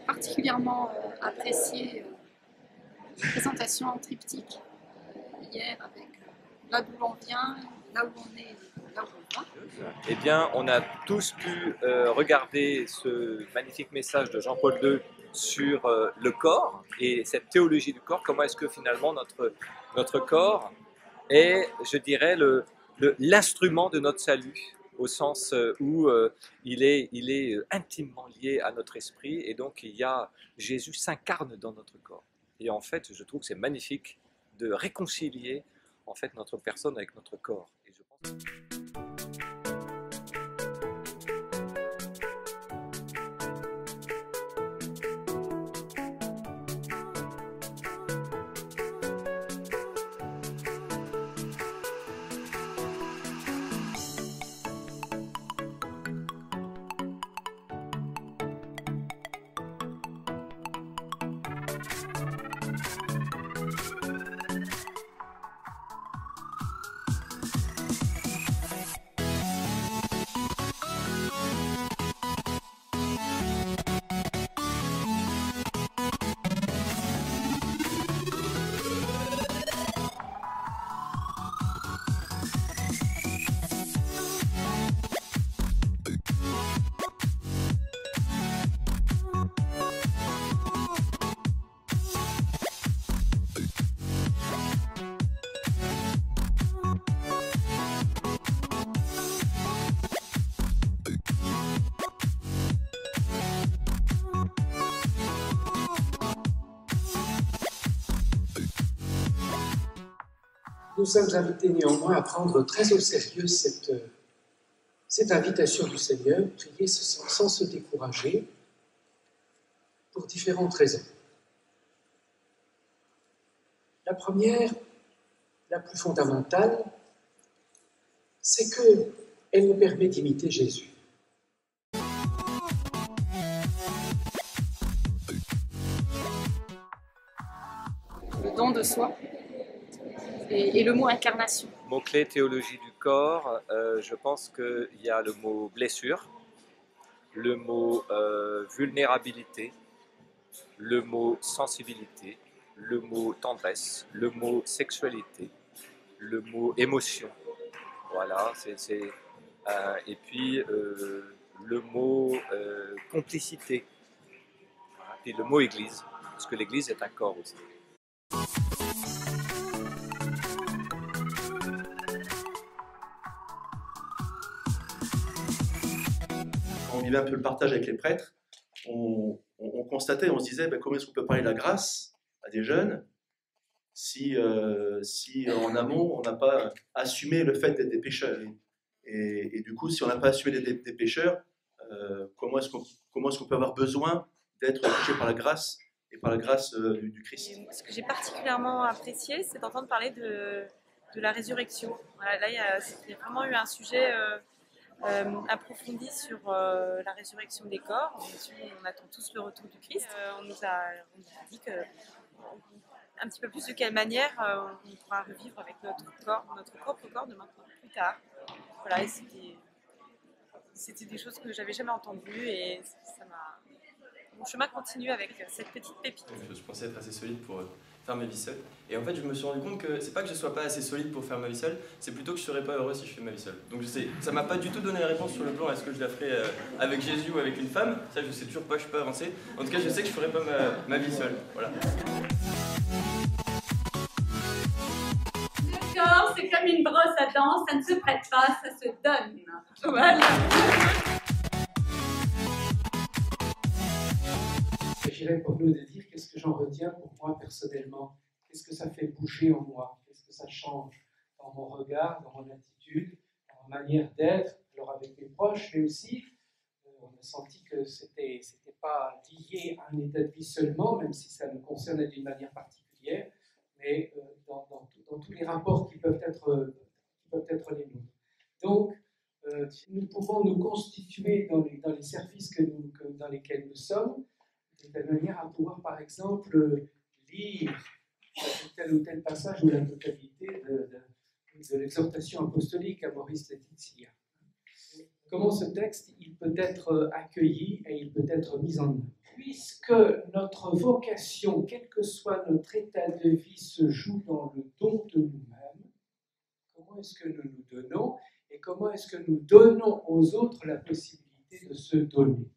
particulièrement apprécié la présentation en triptyque hier avec là d'où l'on vient, là où on est, et là où on va. Eh bien, on a tous pu regarder ce magnifique message de Jean-Paul II sur le corps et cette théologie du corps. Comment est-ce que finalement notre corps est, je dirais, l'instrument de notre salut, au sens où il est intimement lié à notre esprit, et donc Jésus s'incarne dans notre corps. Et en fait, je trouve que c'est magnifique de réconcilier en fait notre personne avec notre corps. Et je pense... Nous sommes invités néanmoins à prendre très au sérieux cette invitation du Seigneur, prier sans se décourager, pour différentes raisons. La première, la plus fondamentale, c'est qu'elle nous permet d'imiter Jésus. Le don de soi et le mot incarnation. Mot-clé théologie du corps, je pense qu'il y a le mot blessure, le mot vulnérabilité, le mot sensibilité, le mot tendresse, le mot sexualité, le mot émotion. Voilà, et puis le mot complicité, voilà. Puis le mot église, parce que l'église est un corps aussi. On vivait un peu le partage avec les prêtres, on constatait, on se disait comment est-ce qu'on peut parler de la grâce à des jeunes si en amont on n'a pas assumé le fait d'être des pécheurs. Et du coup, si on n'a pas assumé d'être des pécheurs, comment est-ce qu'on peut avoir besoin d'être touché par la grâce et par la grâce du Christ? Ce que j'ai particulièrement apprécié, c'est d'entendre parler de la résurrection. Voilà, là, il y a vraiment eu un sujet approfondi sur la résurrection des corps. Bien sûr, on attend tous le retour du Christ. On nous a dit un petit peu plus de quelle manière on pourra revivre avec notre propre corps de maintenant plus tard. Voilà, et c'était des choses que j'avais jamais entendues et ça m'a... Mon chemin continue avec cette petite pépite. Je pensais être assez solide pour faire ma vie seule. Et en fait, je me suis rendu compte que c'est pas que je sois pas assez solide pour faire ma vie seule, c'est plutôt que je serais pas heureux si je fais ma vie seule. Donc ça m'a pas du tout donné la réponse sur le plan est-ce que je la ferais avec Jésus ou avec une femme. Ça, je sais toujours pas, je suis pas avancé. En tout cas, je sais que je ferais pas ma vie seule. Voilà. Le corps, c'est comme une brosse à dents, ça ne se prête pas, ça se donne. Voilà. Il s'agirait pour nous de dire qu'est-ce que j'en retiens pour moi personnellement, qu'est-ce que ça fait bouger en moi, qu'est-ce que ça change dans mon regard, dans mon attitude, dans ma manière d'être, alors avec mes proches, mais aussi on a senti que c'était pas lié à un état de vie seulement, même si ça nous concernait d'une manière particulière, mais dans tous les rapports qui peuvent être les nôtres. Donc, nous pouvons nous constituer dans les services dans lesquels nous sommes, de telle manière à pouvoir, par exemple, lire tel ou tel passage ou la totalité de l'exhortation apostolique à Maurice Laetitia. Comment ce texte il peut être accueilli et il peut être mis en œuvre. puisque notre vocation, quel que soit notre état de vie, se joue dans le don de nous-mêmes, comment est-ce que nous nous donnons et comment est-ce que nous donnons aux autres la possibilité de se donner?